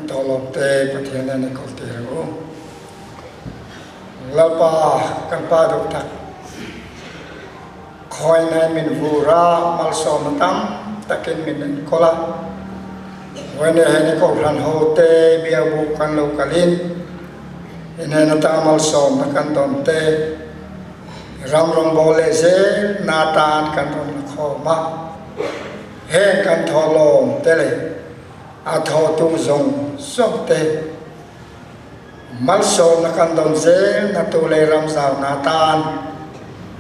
kan tolong te pathian ne ko te ro lapa kan pa do tak khoi nai min vura mal so matam takin min kola wene hene ko ran ho te bia bu kan lo kalin ene na ta mal so makan don te ram ram bole se na tan kan don kho ma he kan tholom te le a tho tu zong sok te mal so na kan don se na tu le ram sao na tan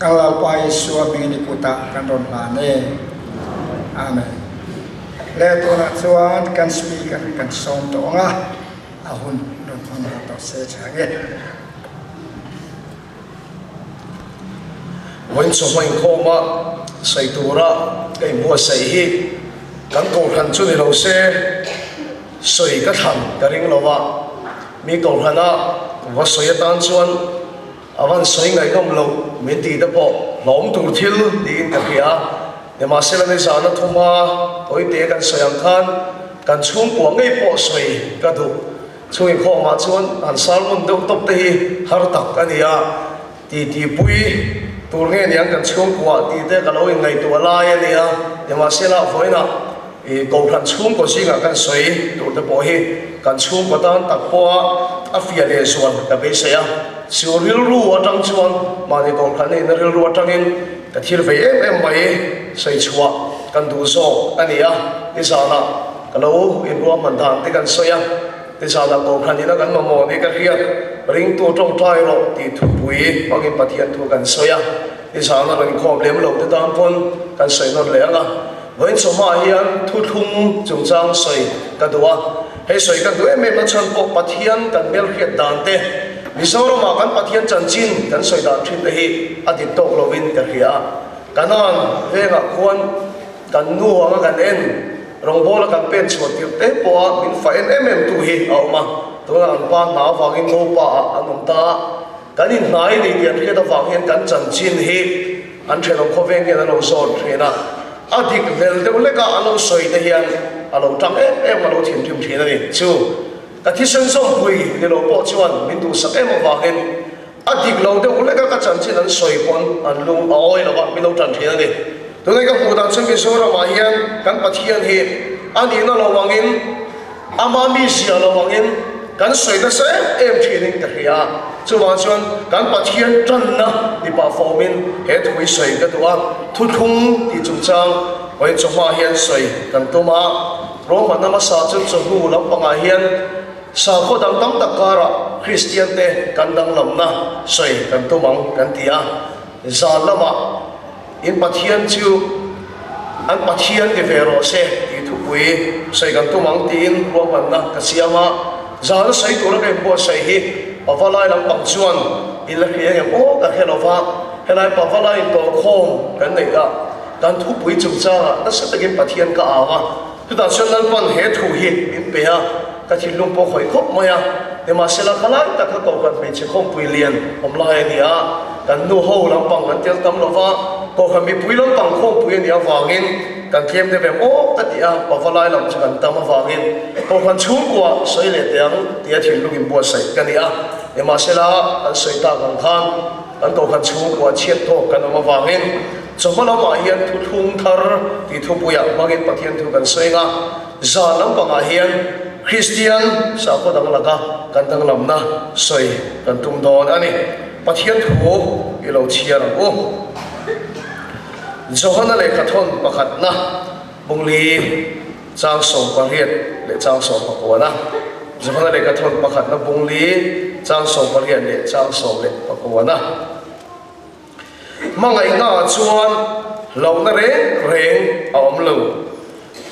kan la pai suwa mi ni kuta kan don la ne amen le tu na chuan kan speaker kan som to nga a hun don phang to se changeวันสมัยโคมาใส่ตัวระไอ้บัวใส่ฮีกันโกหันชุดเราเซ่ใส่กระทันกระริงเราว่ามีโกหันนะว่าใส่ตันชวนอาวันใส่ไงก็ไม่รู้มีตีตะปอหลอมตัวทิลดีกันกันเพียเนี่ยมาเสร็จในสารทุ่มมาโอ้ยเตะกันใส่ยังคันกันชุ่มกว่าไงปอใส่กระดูกช่วยโคมาชวนอันสารมันดูตบตีฮาร์ตักกันเนี่ยตีปุยตัวเงี้ยเนี่ยกันชุ่มกว่าตีเด็กกันเราอย่างไงตัวลายเนี่ยเนี่ยมาเสียละฝอยนะกองทันชุ่มก็สิ่งกันสวยตัวเด็กพอฮีกันชุ่มก็ตั้งตักปัวอาฟิอาเลส่วนกับเบสยาสิวริลรู้ว่าจังชวนมาในกองทันนี่นริลรู้ว่าจังอินกับที่เราไปไปใส่ชัวกันดูโซ่อันนี้อ่ะที่สานะกันเราอินรวมมันทางที่กันสวยที่สานะกองทันนี่นะกันมาโมนี่กันเรียกริงตัวตรงใจเราที่ถูกปุยบางทีปฏิญาณถูกกันสวยที่สานะเราขอบเลี้ยงเราที่ตามคนกันสวยนั่นแหละนะวันสมัยยันทุกทุ่งจงจางสวยกันตัวให้สวยกันตัวเมื่อมาชันปกปฏิญาณกันเมื่อเรียดดานเตมิสาวมากันปฏิญาณจันจินกันสวยดานทิ้งไปให้อดีตโตเราวินกันเรียกันนั้นเรื่องควรกันนัวกันเอ็นรองโบละกันเป็นส่วนที่เตะปอมินไฟตัวฮีเอามาตัวนั้นป้าหนาวฟังอินโนป้าอันนั้นตากันนี่นายดีเดียนแค่ตัวฟังเห็นกันจันจินฮีอันเชลงเขาเวงกันเราสอนเทนะอดีตเวลเดวเล็กอันเราสวยเดียนอันเราจังมาเราถิ่มเทนะนี่ชูกันที่เส้นส่งปุยเดี๋ยวเราปอชวนมินดูสักมาฟังเห็นอดีตเราเดวเล็กก็จันจินอันสวยปนอันลุงอ้อยเราว่ามินเราจันเทนะนี่ตัวนี้ก็พูดถึงซึ่งมิสาวมาเห็นกันปฏิญาณฮีอันนี้เราวังเห็นอามามีเสียเราวังเห็นกันสวยแต่เสียทีนึงกันเฮียจู่ว่าชวนกันปฏิญาณจันนะที่ป่าฟอมินเหตุวิสัยกันตัวทุกทุ่งที่จุงจังไว้จงมาเฮียนสวยกันตัวมาโรมันนำมาสาจุดจงหูลำปังเฮียนสาวคนดังตั้งตะการะคริสเตียนเตกันดังลำนะสวยกันตัวมังกันเตียจานละมาอินปฏิญาณจู่อันปฏิญาณที่เวโรเซที่ทุกวีสวยกันตัวมังตีนโรมันนะกษียมาจานใส่ตัวเราเป็นบัวใส่ฮีปะฟ้าไล่ลำปังชวนอินละเฮียงโอ้กันเฮลฟ้าเฮลัยปะฟ้าไล่ตัวโค้งกันนี่ละกันทุกวีจุดจ้านั่นสัตย์กินปฏิญาณก็เอาทุกท่านชวนนั้นปันเหตุถูกฮีอินเปียกันที่ลุงพ่อคอยคบมาเดี๋ยวมาเสละขลังแต่ก็ต้องกันเป็นเจ้าของปุยเลียนผมไล่เนี่ยกันนู่นหัวลำปังกันเจ้าตำรวจว่าก็กันมีปุยลำปังของปุยเนี่ยฟังเองกันเข้มได้แบบโอ้ตัดยาปะฟ้าไล่ลำจันตามมาฟังเองก็กันชุ่มกว่าสวยเลยเดียงเดียที่ลุงอินบัวใส่กันเนี่ยเดี๋ยวมาเสละกันสวยตากันข้างกันก็กันชุ่มกว่าเชียดโตกันมาฟังเองสมมติเรามาเฮียนทุกทุ่งทาร์ที่ทุกปุยมาเห็นปฏิญาณทุกกันสวยงาจานลำปังเฮียนคริสเตียนสาวคนดังละกันดังลำนะสวยกันตุ้มโดนอันนี้ปฏิญาณถูกที่เราเชียร์โอ้จงนั่นเลยขัดทนประคัดนะบุงลีจางสมประเรียดและจางสมประกวนะจงนั่นเลยขัดทนประคัดนะบุงลีจางสมประเรียดและจางสมและประกวนะมังไงน่าชวนเรานั่นเร่งเอาอมลู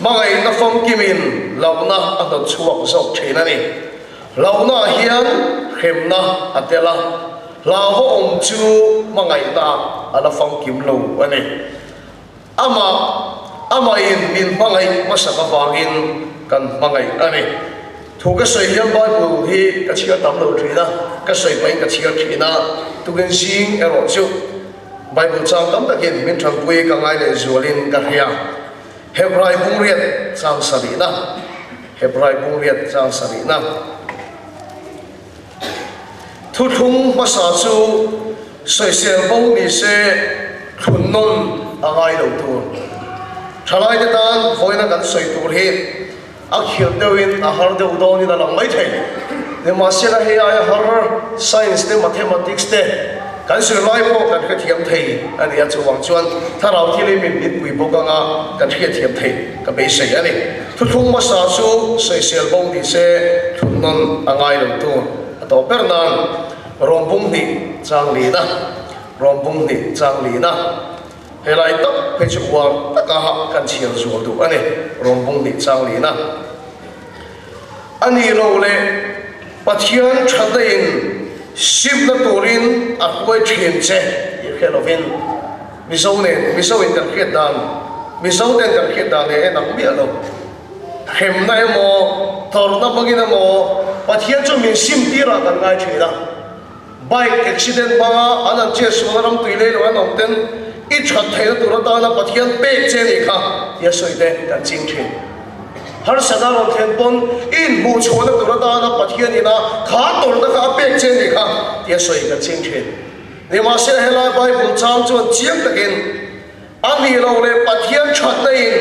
มังไงน่าฟังกิมินเราน่าอันนั้นช่วงสกเชนั่นเองเราน่าเฮียนเข้มนะอันเดล่าเราก็อมจูมังไงน่าอันนั้นฟังกิมลูอันนี้อามาอินมินมังไงมาสักฟังอินกันมังไงอันนี้ถูกกระสุนยังบ้านบุรีกระเชียร์ตำรวจทีนะกระสุนไปกระเชียร์ทีนะทุกคนซิงเอรอจูใบบุญจางตั้มตะกินมินทำปุยกังไงเลยจวลินกันเฮียเฮบรายบุงเรียนจางสลีนะเ hebrai bung riat chang sari na thu thung masa chu soi sel bông ni se thun non angai lo tu thalai ta tan voina kan soi tur he a khil deuin a har deu do ni da lang mai thei ne ma se la he ai har science te mathematics te kan sui lai po kan kha thiam thei ani a chuwang chuan tharau thili min bit pui bo ka nga kan kha thiam thei ka be sei ani thu thung ma sa chu sei sel bong ni se thun non angai lo tu to per nan rom bung ni chang li na rom bung ni chang li na helai tak pe chu wa taka ha kan chial zu du ani rom bung ni chang li na ani lo le pathian thadain sim na turin a koi thin che i khelovin miso in kan khet dan miso den kan khet dan e nang bi alo khem na mo thor na bagina mo pathian chu min sim tira kan ngai thida bike accident banga anan che sunaram tuile lo anom ten i that thei tur ta na pathian pe che ni kha ya soide kan ching thin har sana ro then pon in mu chona tur ta na pathian ina kha tur da ka pe che ni kha ya soi kan ching thin ni ma se hela bible chang chon chiang takin ani lo le pathian that na in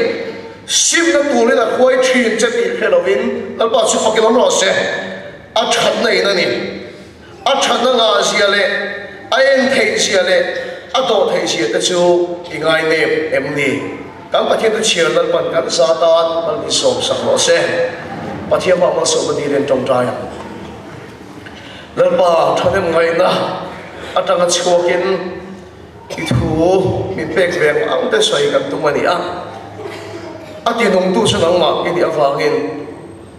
sim na tu le na khoi thin che ti helovin al pa chu fakilom ro se a that na ina ni a that na nga sia le a en thei sia le a do thei sia ta chu ingai ne em ni kan pathian tu chial dal pan kan satan mal ni som sang lo se pathian ma so ma di ren tong trai lal ba thanem ngai na atanga chhokin I thu mi pek veng ang te soi kan tu mani a ati nong tu su nang ma ki awangin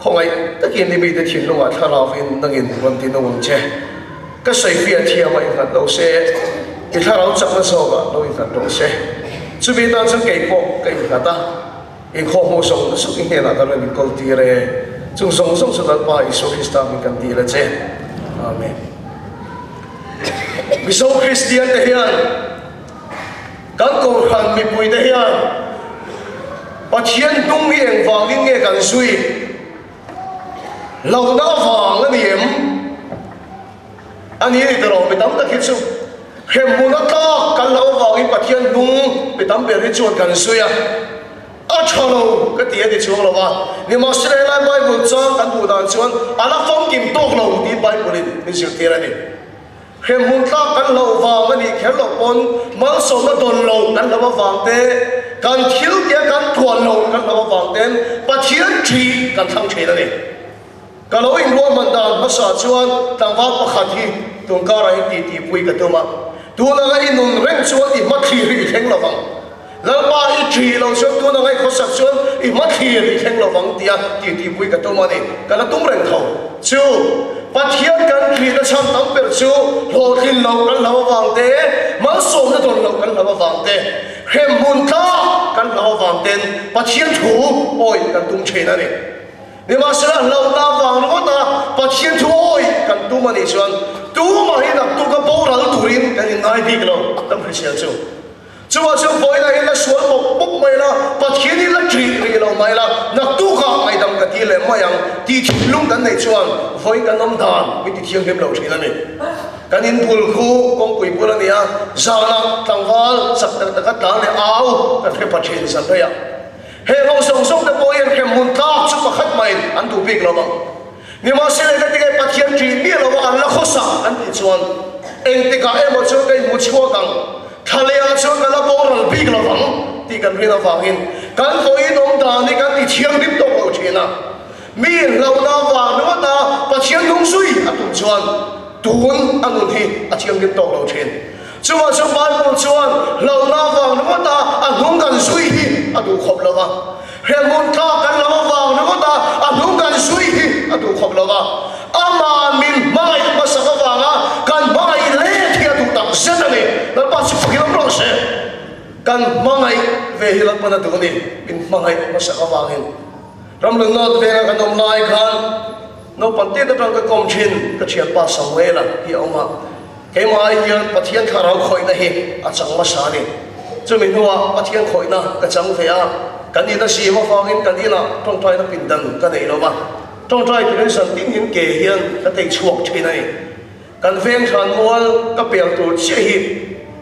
khongai takin ni bi te thin lo a tharawin nangin ron ti nong che ka soi fia thia mai kan lo se ki tharau chak na so ga lo in kan lo se chu bi tan sang kei po kei ka ta in kho mo song su ki ne na ta ni kol ti re chung song song su dal pa isu Krista mi kan ti le che amen mi so Christian te hian kan ko khan mi pui te hian pathian tung mi eng wangin nge kan sui lo na wang ani em ani ni tro mi tam ta khichu hem mu na ta kan lo wangin pathian tung mi tam be ri chuan kan sui a chalo ka ti ati chuang lo wa ni ma sre lai bible chang kan bu dan chuan ala phong kim tok lo ti bible ni sil ti ra ni hem mun ta kan lo wang ani khel lo pon mal so na don lo kan lo wang te kan thil ke kan thuan lo kan lo wang ten pathian thi kan thang che na ni ka lo in ro man dan ma sa chuan tang wa pakhat hi tung ka ra ti ti pui ka tu ma tu na ga inun reng chuan i ma thi ri theng lo wang lalpa i thi lo chuan tu na ngai kho sak chuan i ma thi ri theng lo wang tia ti ti pui ka tu ma ni ka la tum reng tho chu pathian kan thi na cham tam per chu lo thin lo kan lo wang te ma som na don lo kan lo wang te hem mun ta kan lo wang ten pathian thu oi kan tum che na ni ni ma sra lo na wang ro ta pathian thu oi kan tu ma ni chuan tu ma hi na tu ka bo ral turin kan ngai dik lo tam phri sia chu chuwa chu voi la in la sual mo pop mai la pathian ni la tri ri lo mai la na tu ka mai dam ka ti le mayang ti lung kan nei chuan voi kan nom dan mi ti thiang hem lo thina ni kan in phul khu kong pui pula ni a zana tangwal sak tak tak ta le au kan phe pathin sa ya he lo song song te boy en kem mun ta chu pakhat mai an tu big lo bang ni ma se le te ke pathian tri mi lo an la khosa an ti chuan eng te ka emo chu kai mu chho kang thalea chu ka la boral big lo bang ti kan ri na wangin kan voi nom da ni kan ti thiang dim to ko china mi lo na wa no ta pathian nong sui a tu chuan tun anun hi a thiang dim to lo chen chuwa chu bible chuan lo na wa no ta a nong kan sui hi a du khop lo wa he mun ta kan lo wa no ta a nong kan sui hi a du khop lo wa ama min mai ma sa wa nga kan mai le thia tu tak sen ani la pa chu ki lo pro se kan mangai ve hi la pa na tu ni min mangai ma sa wa ngin ram lo not ve nga kan om lai khan no pan te da ka kom chin ka chian pa samuela hi oma ke mai hian pathian tharau khoi na hi a chang ma sa ni chu min huwa pathian khoi na ka chang ve a kan ina si ma fangin kan ina tong trai na pindan kan ei lo ba tong trai tin san tin hin ke hian ka tei chuak thina ni kan veng than mol ka pel tur che hi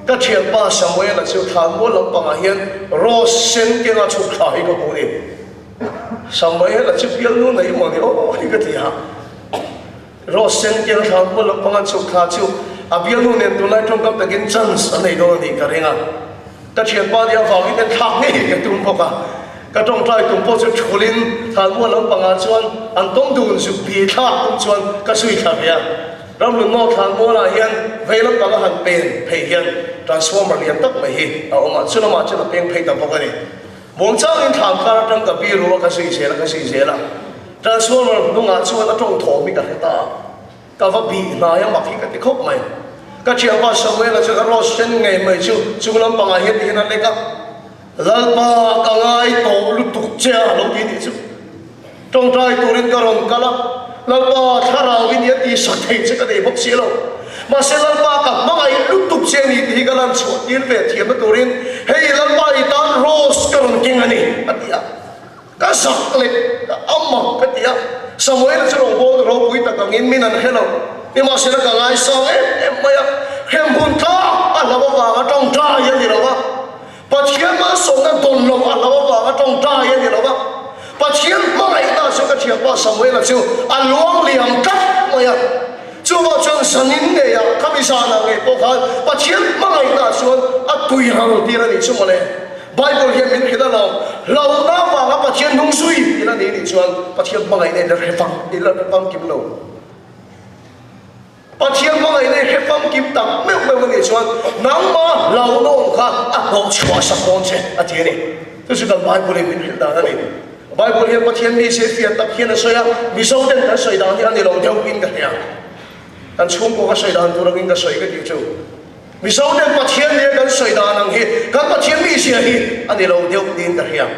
ka thian pa samuel la chu than mol lam panga hian ros sen ke nga chu khai ko ko ni samuel la chu pel nu nei mo ni o ni ka ti ha ros sen ke than mol lam panga chu kha chu abial nu nen tu lai tong kam takin chance anei do ni ka renga ka thian pa dia wa in thak ni ka tum poka ka tong trai tum po chu thulin than mol lam panga chuan an tom dun su pi tha tum chuan ka sui tha ya ram lu no than mo la hian veilam panga han pen phei hian transformer lian tak mai hi a oma chuna ma chuna peng phei ta poka ni mong chang in thang kar tang ka bi ru ka sui se la transformer nu nga chuan a tong tho mi ka ta ka va bi na ya ma khi ka ti khop mai ka chiang pa samuel la chu ro sen ngai mai chu chunglam panga hian hi na le ka lalpa ka ngai to lu tuk cha lo ti ni chu tong trai turin ka ron kala lalpa tharau in ya ti sa thei che ka dei bok si lo ma se lalpa ka mangai lu tuk che ni ti ka lan chu tin ve thiam turin hei lalpa i tan ros ka ron king ani atia ka sak le amma ka tia samuel chu ro bo ro pui ta ka ngin min an hello ni ma se la ka ngai sa em maya hem hun tha ala ba wa tong tra ya ni lo ba pathian ma so na don lo ala ba wa tong tra ya ni lo ba pathian ma ngai na so ka thiam pa samuel chu along liam kat maya chu ma chon sanin ne ya kamisa na nge po kha pathian ma ngai na so a tui hang ti ra ni chu ma le bible hian min khida lo na wa ga pathian nung sui ila ni ni chuan pathian ma ngai ne la refam kim lo pathian ma ngai ne refam kim tak me ni chuan nang ma lo no kha a ho chwa sa kon che a ti ni tu su ka bible min khida na ni bible hian pathian ni se fia tak hian a soya mi so den ta soi dan hian ni lo deu pin ka ya kan chung ko ka soi dan tu rangin ka soi ka ti chu mi so den pathian ni kan soi dan ang hi kan pathian mi se hi ani lo deu din ka ya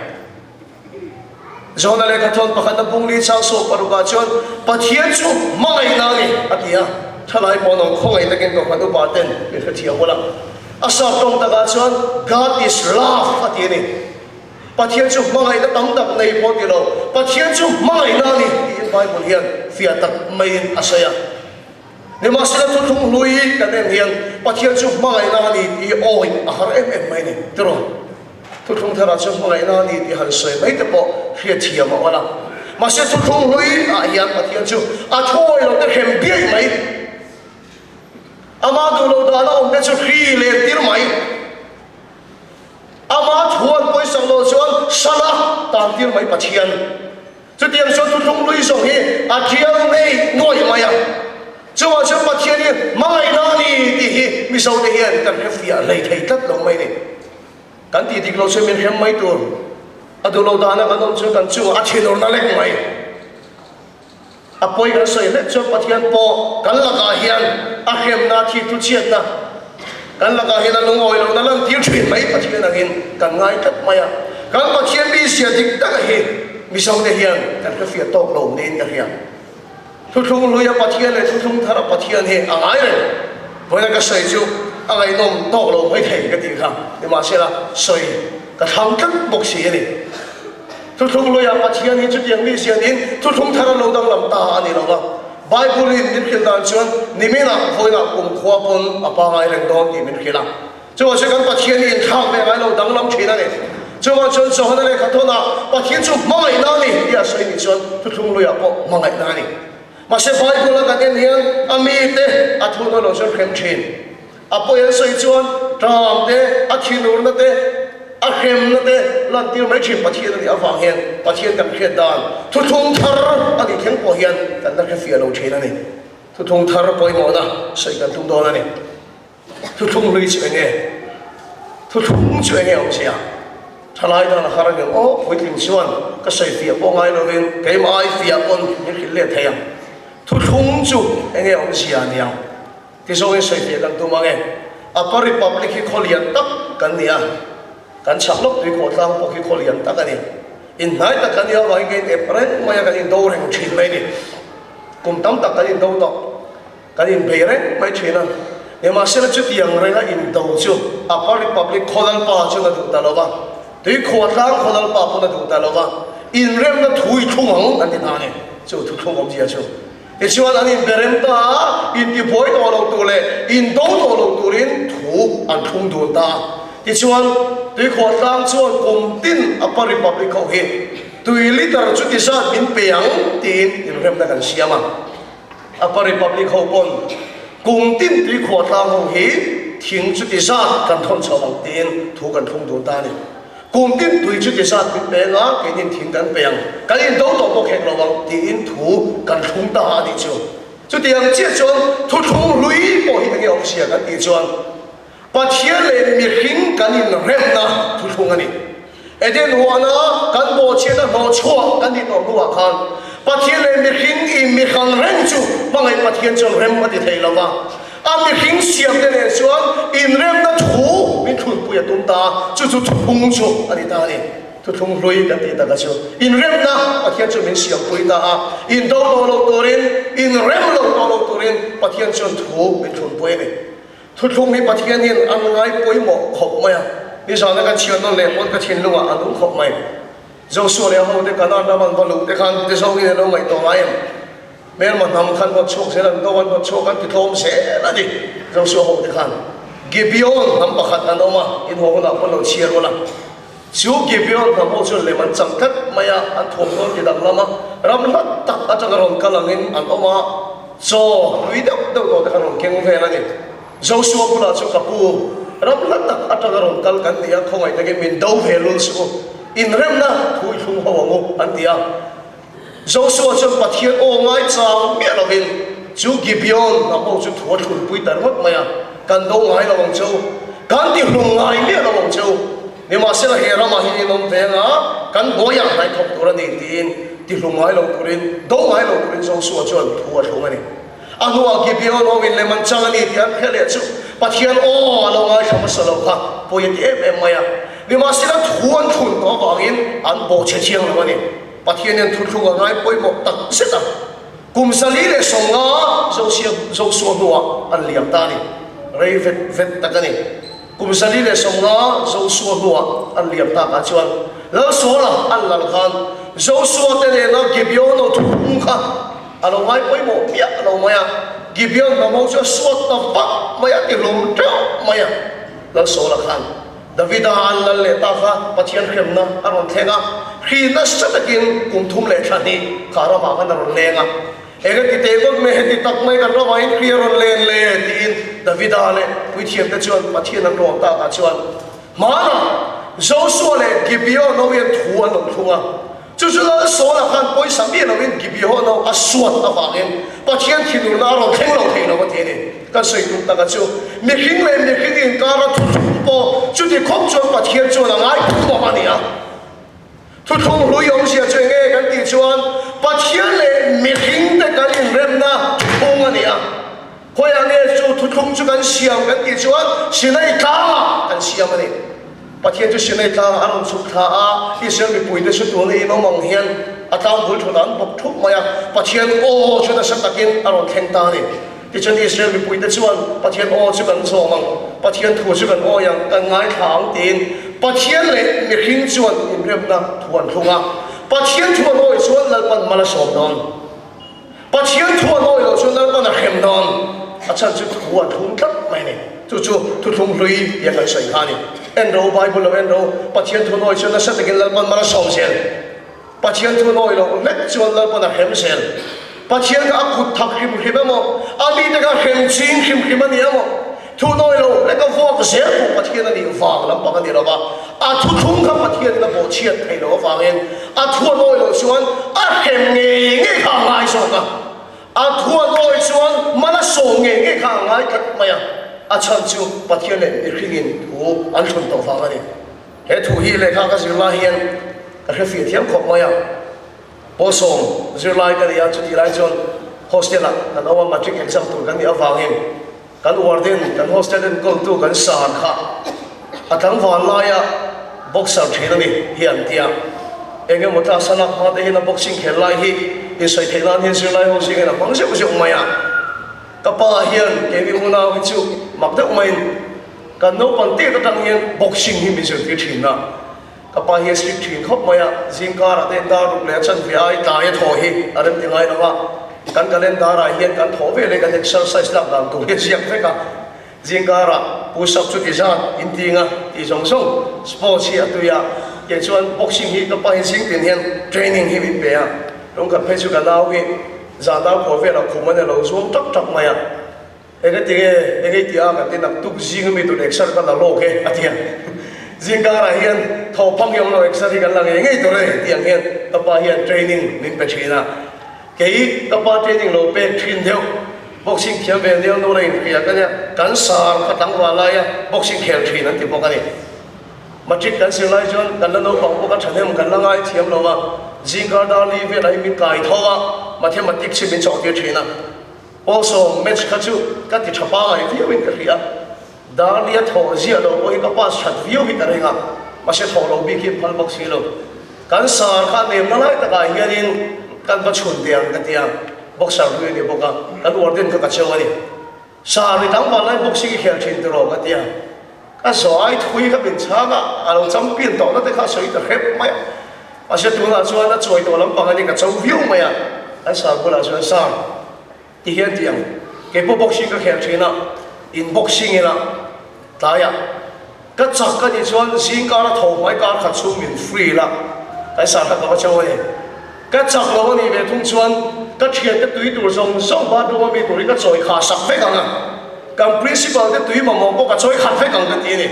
zona le ka thon pakhat na pungli chang so paruka chon pathian chu mai na ni atia thalai pon ong khongai takin ko khadu baten mi kha thia wala asa tong ta ga chon god is love atia ni pathian chu mai na tam tak nei po ti lo pathian chu mai na ni in bible hian fia tak mai asaya ni ma sila tu thung lui ka nem hian pathian chu mai na ni i oi a har em mai ni tro tu thung thara chu mai na ni ti han soi mai te po hria thia ma wala ma se tu thung lui a hian pathian chu a thoi lo te hem biai mai ama du lo da na om te chu hri le tir mai ama thuan poi sang lo chuan sala tan tir mai pathian chu tiang so tu thung lui song hi a thiang nei noi mai a chuwa chu pathian ni mai na ni ti hi mi so te hian kan he fia lei thei tat lo mai ni kan ti dik lo chu min hem mai tur adu lo da na kan om chu kan chu a thin or na lek mai a poi kan soi le chu pathian po kan la ka hian a hem na thi tu chiat na kan la ka hian a lung oi lo na lan tir thin mai pathian agin kan ngai tat mai a kan pathian bi sia dik ta ka hi mi so te hian kan ka fia tok lo nen ka hian thu thung lu ya pathian le thu thung thara pathian he angai le poi na ka soi chu angai nom tok lo mai thei ka ti kha ni ma se la soi ka thang tat bok si ni thu thung lu ya pathian hi chu tiang mi sia nin thu thung thara lo dang lam ta ani lo ba bible in din khil dan chuan nimena voina kum khwa pon apa ngai reng don ti min khila chu wa se kan pathian in thang me ngai lo dang lam thina ni chu wa chon so hana le khathona pathian chu mai na ni ya sai ni chuan thu thung lu ya po mangai na ni ma se bible la kan hian ami te athuna lo chon khem thin apo yan sai chuan tram te athinur na te a khem na te lan tir mai thin pathian ni awang hian pathian kan khet dan thu thung thar ani theng po hian kan na khe fia lo thina ni thu thung thar poi mo na sai kan tung do na ni thu thung lui chhe nge thu thung chhe nge om sia thalai da na khara nge o poi tin chuan ka sai fia po ngai lo rin ke mai fia on ni khil le thayam thu thung chu nge om sia niang ti so nge sai fia kan tu ma nge apa republic hi kholian tak kan nia kan chaklok tui ko tlang po ki kholian tak ani in nai tak kan ya wai gen april maya kan in do reng thin mai ni kum tam tak kan in do to kan in be reng mai thina e ma se la chu tiang renga in do chu apa republic kholal pa chu na du ta lo ba tui khuat lang khonal pa puna du ta lova in rem na thui thungang an ti na ne chu thu thungom ji a chu ti chuan an in berem ta in ti boy to lo tu le in do to lo tu rin thu an thung du ta ti chuan tui khuat lang chuan kum tin apa republic ho hi tui liter chu ti sa min peang tin in rem na kan siama apa republic ho pon kum tin tui khuat lang ho hi thing chu ti sa kan thon chawang tin thu kan thung du ta ni cùng tin tùy chút thì sao bị bé ngã cái nhìn thiên cán bèn cái nhìn đâu đâu có khét lâu bằng tin thủ cần thung ta đi chứ chút tiền chết chọn thu thung lũy bỏ hiện cái ông xia cái đi chọn bắt thiên lên miệt hình cái nhìn rem na thu thung anh ấy đến hoa na cái bộ chết nó nó chua cái đi tàu lúa khan bắt thiên lên miệt hình im miệt khang rem chu bằng cái bắt thiên chọn rem bắt đi thấy lâu bằng miệt hình xiêm cái này chọn in rem na thủ min thun puya tum ta chu chu thung chu ani ta ni thu thung loi kan ti ta ka chu in rem na pathian chu min siam pui ta a in do do lo torin in rem lo do lo torin pathian chu thu min thun pui ni thu thung hi pathian hin an ngai pui mo khop maya ni sa na kan chian no le mon ka thin lunga anu khop mai zo su le ho de kana na man balu te khan te so ni lo mai to mai men ma nam khan ko chok se lan do wan ko chok kan ti thom se la ni zo su ho te khan Gibeon nam pakhat na noma in ho na palo chiar wala chu Gibeon na mo chu le man changkat maya an thom no ti dang lama ram lat tak atagaron kalangin an oma so lui deuh deuh do ta karon keng ve la ni Joshua pula chu kapu ram lat tak atagaron kal kan tia khongai ta ge min do ve lul su in rem na thui thung ho ngo an tia Joshua chu pathian o ngai chang me lovin chu Gibeon na mo chu thua thun pui tar mat maya kan do ngai lo wang châu kan ti hlung ngai me lo wang châu ni ma se la he ra ma hi nom ve nga kan bo ya nai thop tur ni tin ti hlung ngai lo turin do ngai lo turin so su chuan thua thung ani anu a ki bio no win le man chang ani ti an khele chu pathian o lo ngai tham sa lo kha po ye ti em maya ni ma se la thuan thun to bangin an bo che chiang lo ani pathian en thu thu ngai poi mo tak se ta kum sali le songa so su no an liam ta ni rei vet takani kum sali le songa zo suwa nuwa an liam ta ka chuan lo so la an lal khan zo suwa te le na Gibeon no thung kha alo mai poi mo pia alo maya Gibeon no mo cho suwa ta pa maya ti lom teo maya lo so la khan David an lal le ta kha pathian khem na aron thenga khi na satakin kum thum le thani khara ma kan ron lenga ega ti te gon me ti tak mai kan ro mai clear on len le tin David ale pui thiam ta chuan pathian an ro ta ka chuan mana Joshua le Gibeon no yen thu an long thunga chu chu la so la khan poi sam bi no win Gibeon no aswat awangin pathian thinu na ro theng lo thei lo wa the ni ka sei tu ta ka chu me khing le me khing in ka ra thu po chu ti khop chuan pathian chu la ngai thu ma ni a thu thung lu yong sia chu nge kan ti chuan pathian le me khing te kan in rem na thung ani a khoi ang e chu thu thung chu kan siam kan ti chuan sinai ka kan siam ani pathian chu sinai ka aron chu tha a Israel mi pui te chu tu le no mang hian atang bul thu dan bok thuk maya pathian o chu na satakin aron theng ta ni ti chen Israel mi pui te chuan pathian o chu kan so mang pathian thu chu kan o yang kan ngai thang tin pathian le mi khing chuan in rem na thuan thunga pathian thuan oi chuan lalpan mala som don pathian thuan oi lo chuan lalpan a khem don achan chu thuan thung tlat mai ni chu thu thung lui ya kan sai khani en ro Bible lo en ro pathian thuan oi chuan na satakin lalpan mala som sel pathian thuan oi lo let chuan lalpan a khem sel pathian ka akut thak him himamo ami te ka khem ching him himani amo thu noi lo le ka vo ka se ku pathian ani wang lam pa ni lo ba a thu thung ka pathian na bo chiat thei lo wangin a thu noi lo chuan a hem nge kha ngai so ka a thu noi chuan mana so nge kha ngai khat maya a chan chu pathian le khingin thu an thun to wang ani he thu hi le kha ka zirla hian ka refi thiam khop maya bosom zirlai ka ya chu ti lai chon hostel la kan awa matric exam tu kan ya wangin kan warden kan hostel den kol tu kan san kha atang van la ya boxer thina ni hian tia enge mota sana ha de hina boxing khel lai hi hi sai thailan hin sir lai ho sing na bang se bu se maya kapa hian ke mi una wi chu mak da main kan no pan te ta tang yen boxing hi mi se ti thina apa hi street thin khop maya zingkar ate da ruk le chan vi ai ta ye tho hi aram tingai lawa kan calendar a hian kan tho ve le kan exercise lak dang tu he siak fe ka zingkar a push up chu ti zan intinga ti song song sports hi atuya ye chuan boxing hi ka pa hi sing tin hian training hi bi pe a rong ka phe chu ka nau hi za da ko ve la khumane lo zum tak tak maya ege tia ka tin nak tuk jing mi tu exer ka la lo ke atia zingkara hian tho phang yong lo exer hi kan lang ngai to le tiang hian apa hian training min pe thina kei apa training lo pe thin deu boxing khiam ve deu no le kia ka nya kan sar khatang wala ya boxing khel thin an ti pokani matric kan silai jon kan la no pang poka thanem kan langai thiam lo wa zingkar da li ve lai min kai thowa mathematics min chok ti thina also match khachu ka ti thapa ai vi win ka ria dalia tho zia lo oi ka pas that view hi karenga ma se tho lo bi ki phal bok si lo kan sar kha nem na lai ta ka hianin kan ba chhun tiang ka tiang boxer hu ni boka kan warden ka chawani sa ri tang ba lai boxing khel thin to ro ka tiang ka so ai thui ka bin cha ga alo champion to na te kha soi ta khep mai ma se tu na chuan na choi to lam pang ani ka chau view mai a ai sa bu la chuan sa ti hian tiang ke po boxing ka khel thina in boxing ina taya ka chak ka ni chuan sing ka ra tho mai ka kha chu min free la kai sa ka ka chaw ni ka chak lo ni ve thung chuan ka thian ka tui tur song song ba do mi tur ka choi kha sak fe ka nga kan principal te tui ma mo ko ka choi khat fe ka nga ti ni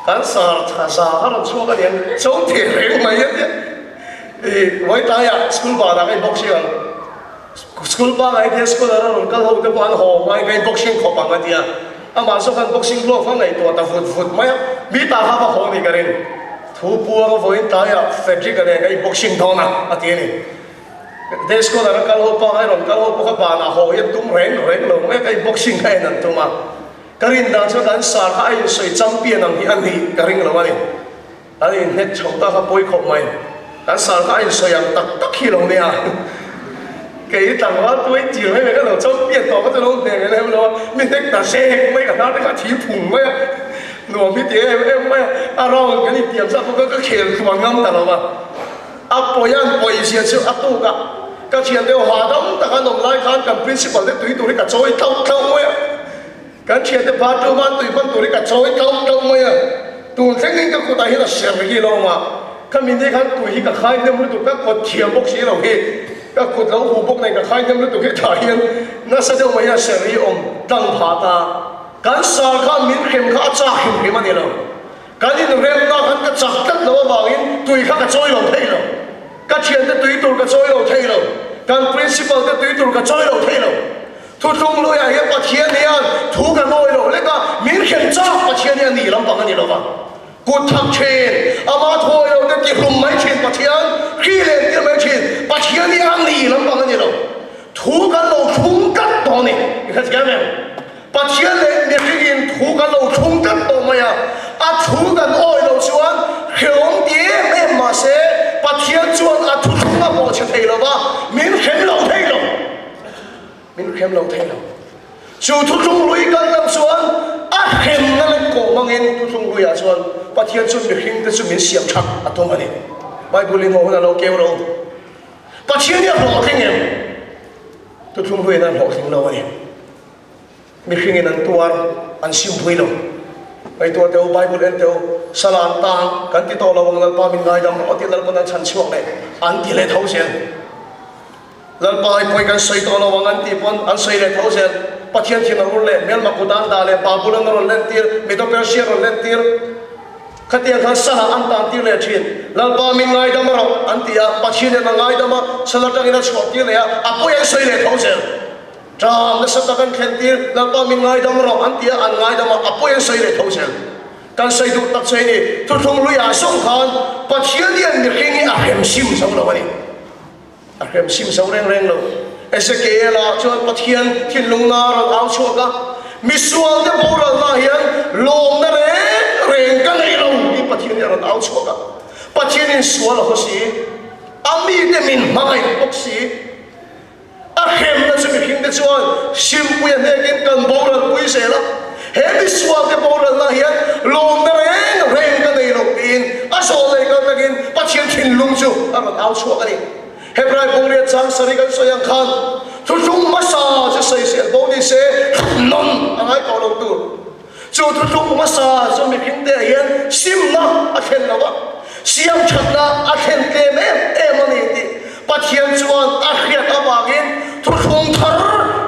kan sa tha sa ha ro chu ka lian chau the re mai ya e wai taya school ba da kai boxing school ba ngai the school ra ron kal ho te ban ho mai kai boxing kho pa ngatia ama so kan boxing lo phang ngai to ta fut mai mi ta ha ba ho ni garin thu pu ang voin ta ya factory ka ne kai boxing thona ati ni the school ra kal ho pa ngai ron kal ho pa pa na ho ye tum reng lo mai kai boxing kai nan tu ma karin da so kan sar ha ai soi champion ang hi an hi karing lo ma ni ani net chou ta ha poi khop mai kan sar ha ai soi yang tak tak hi lo ne a cái tầng đó tôi chiều mấy cái đầu trong biển tỏ cái đâu tiền cái em nó mình thích ta xe mấy cái đó cái thí phùng mấy nó biết tiếng em mấy à rồi cái này tiền sao có cái khéo hoàng ngâm ta đâu mà áp bồi ăn bồi tiền siêu áp tu cả cái chuyện đều hòa đồng ta cái nông lai khăn cầm principal để tùy cả trôi tao mấy cái chuyện đều bắt đầu mà tùy cả trôi tao mấy tụi sinh linh cái cô ta hiện là xem cái gì đâu mà cái mình đi khăn tùy cả khai nên mới tụi các con thiềm bốc xí đâu hết các cột lâu hù bốc này cả khai thêm lúc tụi cái thải hiền nó sẽ đâu mà sẽ đi tăng phá ta cán sar khá miếng khem khá cha khem anh đâu cán đi rem na khăn cái chặt tất lâu vào in tùy khá cái trôi lâu thấy đâu cái chuyện cái tùy tụi cái trôi lâu thấy đâu cán principal cái tùy tụi cái trôi lâu thấy đâu thu trung lôi à hiệp bắt hiền này thu cái lôi đâu lấy cái miếng khem cha bắt hiền này nỉ lắm bằng anh đâu vào cột thằng trên ama thôi đâu cái kiểu mấy trên bắt hiền khi lên cái mấy trên bắt hiền này ăn nỉ lắm bằng anh đâu thu cái lô chung cắt to này cái gì vậy bắt hiền lên để cái gì thu cái lô chung cắt to mày à thu cái oi đâu chuan không tiếc em mà sẽ bắt hiền chuan à thu chung mà bỏ chết thấy đâu ba mình khem lâu thấy đâu mình khem lâu thấy đâu dù thu chung lối cái năm chuan à khem nó lên cổ mang in thu chung lối à chuan bắt hiền chuan mình khem cái chuan mình xiêm chắc à thôi mà đi Bible ngô là lâu kêu đâu bắt hiền này bỏ thế nhỉ tôi không vui nên họ không lâu này mình khi nghe anh tuar anh siêu vui đâu cái tuar theo Bible anh theo Salan tang cái tí to lâu ngân pa mình ngay đâm ở tí lần bên chân chuộc này anh tí lệ thấu sen lần pa ai quay cái xây to lâu ngân tí pon anh xây lệ thấu sen bắt hiền thì nó lệ mel mà cô đan đà lệ pa bulan nó lên tir mình to Persia nó lên tir cái tiếng khăn sa anh tang tir lệ chuyện lần pa mình ngay đâm rồi anh tí à bắt hiền nó ngay đâm Salan tang nó chuộc tir lệ à quay anh xây lệ thấu sen Tràm nó sắp tới khen tir lần pa mình ngay đâm rồi anh tí anh ngay đâm quay anh xây lệ thấu sen kan say du tak say ni tu thung lu ya song khan pathian dian mi khingi a hem sim so lo ani a hem sim so reng lo Ezekiel la chuan pathian thin lung na ro au chuaka mi sual de boral na hian lom na reng ka nei lo ni pathian ya ro au chuaka pathian in sual ho si ami de min mai ok si a hem na chu mi khing de chuan sim pu ya ne kin kan boral pui se la he mi sual de boral na hian lom na reng ka nei lo tin a so le ka thin lung chu aron au chuak ani hebrai bongre chang sari kan soyang khan thu thung masa chu sei sel boni se non angai ko lo tu chu thu thung masa chu mi khing te hian simna a khen lawa siam thatna a khen te me emani ti pathian chuan a khiat awangin thu thung thar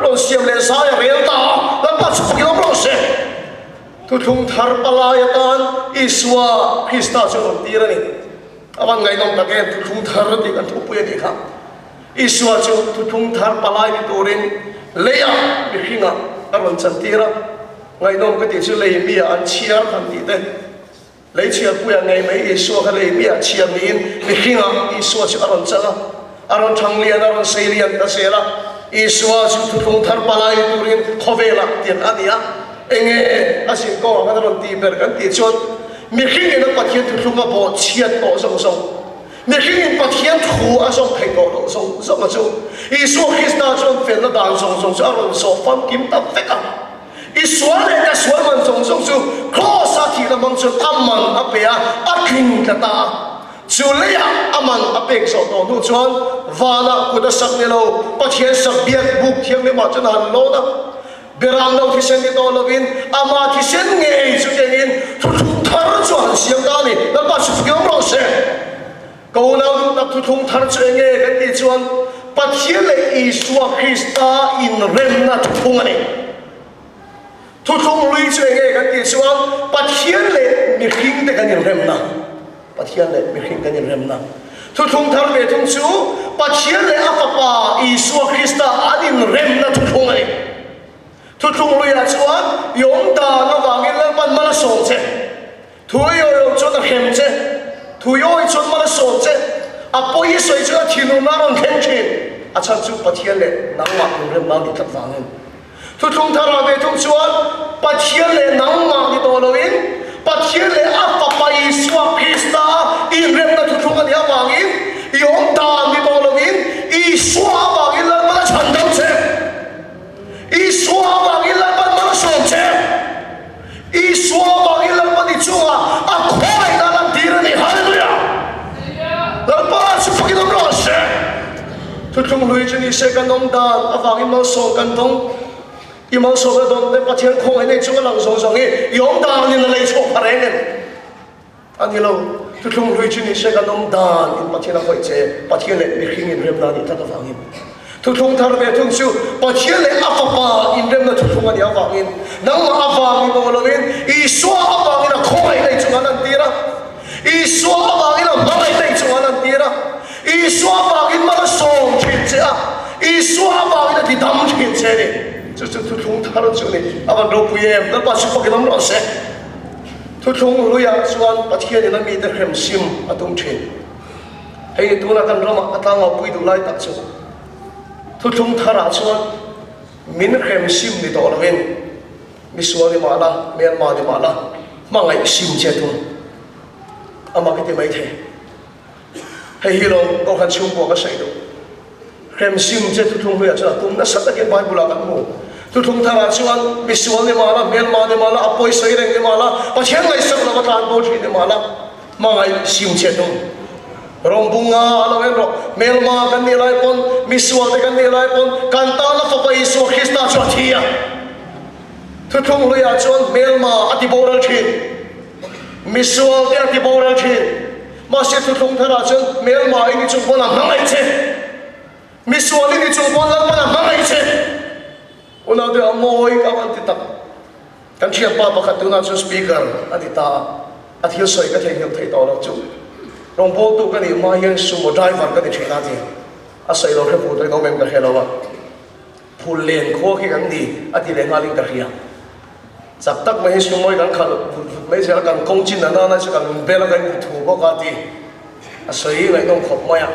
lo siam le sa ya rel ta la pa chu ki lo se thu thung thar palayatan iswa Krista chu tirani awan ngai nom taken thu thung thar ti kan thu puya ni kha iswa chu thu thung thar palai ni torin leya mi khinga aron chan tira ngai nom ka ti chu lei mi an chia kan ti te lei chia puya ngai mai iswa ka lei mi a chia nin mi khinga iswa chu aron chala aron thang lian aron sei lian ta sela iswa chu thu thung thar palai torin khovela tian ania enge asin ko nga ron ti ber kan ti chon mi khing na pathian thu thunga bo chiat to song song mi khing pathian thu a song thei ko lo song song ma chu isu Krista chon fel na dan song song cha ron so fam kim ta feka isu le ka sual man song song chu cross a thi la mang chu amman apea aking ta ta chu le ya aman apek so to nu chon wala ku da sak ne lo pathian sak biak buk thiang ne ma chan han lo na beram lo thi sen ni to lovin ama thi sen nge chu tenin thu thung thar chuan siam da ni la pa chu kyom ro se ko lo du ta thu thung thar chu nge kan ti chuan pathian le Isua Krista in rem na thu thung ani thu thung lui chu nge kan ti chuan pathian le mi khing te kan in rem na pathian le mi khing kan in rem na thu thung thar ve thung chu pathian le apapa Isua Krista adin rem na thu thung ani thu thung lui la chuan yong da na wangin lang pan mala song che thu yo yo chu na khem che thu yo i chu mala song che a poi soi chu thinu na ron khem che a chan chu pathian le nang ma rem na ni tat wangin thu thung thar ve thung chuan pathian le nang ma ni to loin pathian le a pa pa Isua Krista in rem na thu thung ani awangin yong da ni to loin Isua awangin lang mala chan dang che Isua awangin lang pan mala song che Isua awangin lang pan ni chunga a khoi na lang tirani hallelujah lang pa su pakinom lo se thu thung lui chuni se kan nom dan awangin mo song kan dong i mo so ga dong le pathian khoi nei chunga lang song song e yong da ni la lei chok pare ne ani lo thu thung lui chuni se kan nom dan in pathian khoi che pathian le mi khing in rem na ni ta awangin thu thung thar ve thung chu pathian le apapa in rem na thu thung ani awangin nang ma awangin no lovin Isua awangin a khoi nei chunga nan tira Isua awangin a mai nei chunga nan tira Isua awangin ma song chin che a Isua awangin a ti dam chin che ni chu thu thung thar chu ni awan ro puyem na pa chu pakinam ro se thu thung lu ya chuan pathian ni mi te khem sim atum thin hei tu na kan roma atanga pui du lai tak chu thu thung thara chuan min khem sim ni to lovin misua ni mala Myanmar ni mala mangai sim che tu ama ke te mai the hei hi lo ko khan chung ko ka sai do khem sim che thu thung hu ya cha tum na sat ke Bible kan mu thu thung thara chuan misua ni mala Myanmar ni mala apoi sai reng ni mala pathian ngai sak la tan bo thi ni mala mangai sim che tu rombunga alawen ro melma kan ni lai pon misua te kan ni lai pon kan ta la fa pai Isua Krista chu thia thu thung lu ya chuan melma ati boral thin misua te ati boral thin ma se thu thung thara chuan melma ini chu bona mangai che misua ni chu bona bona mangai che una de amoi ka man ti tak kan chia pa pa khat tu na chu speaker ati ta athi soi ka thei thei to lo chu rong bo tu ka ni ma hian sumo driver ka ni thina ti a sai lo khe pu toi no mem ka khelo wa phul len kho ki kan ni ati le ngaling ka khia chak tak mai sumo kan khal mai se kan kong chin na na chu kan bela kan thu bo ka ti a sai lai nong khop ma ya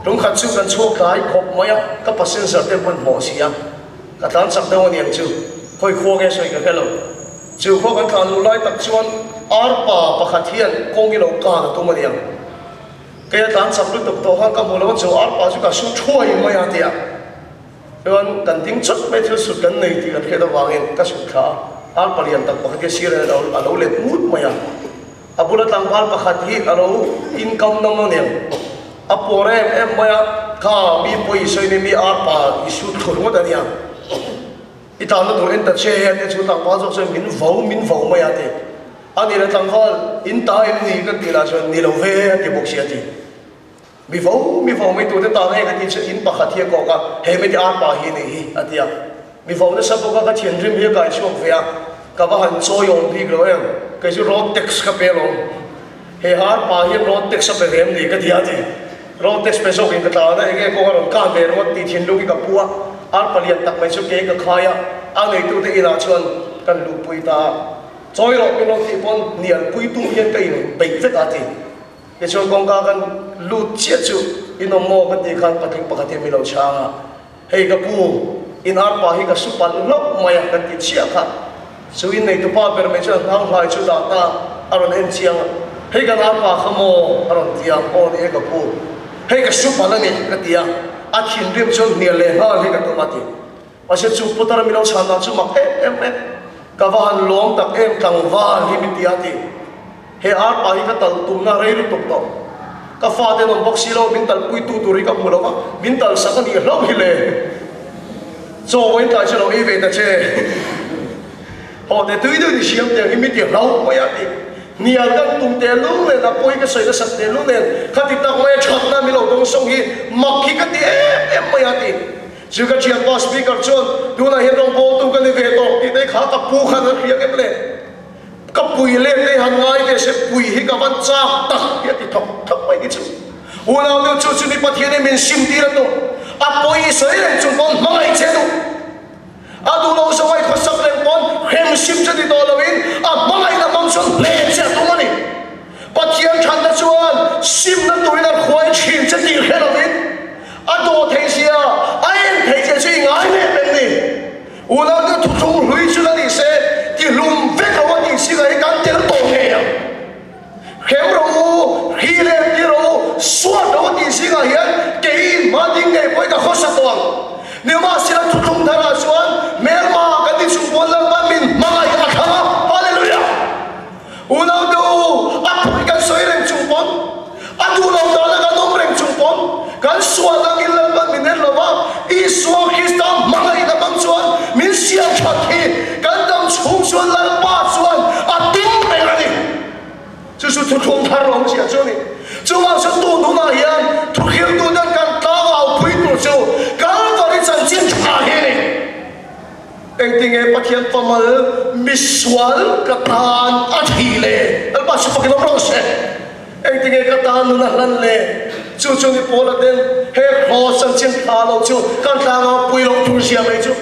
rong khat chu kan chok dai khop ma ya ka passenger te man mo sia ka tan chak daw ni chu khoi kho ge soi ka khelo chu kho kan kan lu lai tak chuan ar pa pakhat hian kong gi lo ka na tu ma ni kaya tan chak lu tok to han ka mo lo chu ar pa chu ka su thoi ma ya tia don kan ting chut me thil su kan nei ti ka kheda wangin ka su kha ar parian tak pakhat ke sir alo let mut ma ya abula tangpal pakhat hi alo income nang nel apore em maya ka mi poi soi ni mi apa isu thur mo dania itana to enta che he te chu tangpal so so min vo maya te ani la tangpal in ta em ni ka tila so ni lo ve te bok sia ti mi vo mai tu te ta he ka ti che in pakhat hi ko ka he me ti apa hi ni hi atia mi vo na sa ka thian rim hi ka chuak ve a ka ba han cho yong pi lo em cái số road tax ka pe lo he har pa hi road tax pe rem ni ka dia ti road tax pe so kin ka ta na ke ko ron ka be ro ti thin lu ki ka puwa ar palian tak mai so ke ka khaya a nei tu te ina chuan kan lu pui ta choi ro pe lo ti pon nial pui tu yen kai ni be vet a ti ke chuan kong ka kan lu che chu ino mo ka ti khan pathing pakati mi lo cha hei ka pu in ar pa hi ka su pan lok mai ka ti chia kha so in nei to pa per me chuan hang hai chu da ta aron en chiang hei ka ar pa khamo aron tiang on e ka pu hei ka su pan ani ka tia a thin rim chu nial le ha hei ka to mati pashe chu putar mi lo chan na chu mak em ka van lom tak em tang wa hi mi tia ti he ar pa hi ka tal tum na rei ru tok to ka fa de nom boxi lo bin tal pui tu tu ri ka mu lo ka bin tal sa ka ni lo hi le so wen ta chu lo e ve ta che họ để tưới đưa đi xem tiền cái mấy tiền lâu mới ăn đi nhiều căn tung tiền luôn này là coi cái sợi nó sạch tiền luôn này khi thì tao mới chọn na mi lâu đông sông hi mặc khi cái tiền em mới ăn đi chứ cái chuyện boss speaker chọn đua này hiện đông bộ tu cái này về tổ thì đây khá tập pu khăn nó kia cái này cái bùi lên đây hàng ngày để sẽ bùi hi cái văn cha tắc cái thì thọc mấy cái chứ u nào nếu chú đi bắt hiện mình sim đi rồi à bùi sợi lên chúng con mang ai chơi đâu adu lo so wai khosak len pon hem sim chati to lawin a mangai na bang son le che to mani pathian than na chuan sim na tuina khoi chin chati khe lawin ado thei sia ai thei che chi ngai le pen ni una de thu thu hui chu la ni se ti lum ve ka wa ti si ga kan te to nge ya hem ro hi le ti ro suat do ti si ga hian ke in ma ding nge poi ka khosak to nếu mà xin thu thung thà là xuống mẹ mà cái tiếng sung quân lên ban mình mà lại ăn khám hallelujah unau đâu áp cái soi lên sung quân áp du lâu đó là cái nông lên sung quân cái xua đang in lên ban mình hết rồi mà Isua Christ mà lại là băng xuống mình siêu thật thì cái đam sung xuống lên ba xuống áp tiếng này là gì chứ thu thung thà rồi không siêu này chúng ta sẽ tu nó là hiện thu hiếu tu đang cần ta vào quý tu châu cái chân chiến trả hết này anh tiếng nghe bắt hiện phẩm misual katan athile alba sẽ phải làm rồi anh tiếng nghe katan nó lần lệ chú chú đi bỏ là đến hết khó chân chiến trả lâu chú căn ta ngao bùi lộc tu sửa mấy chú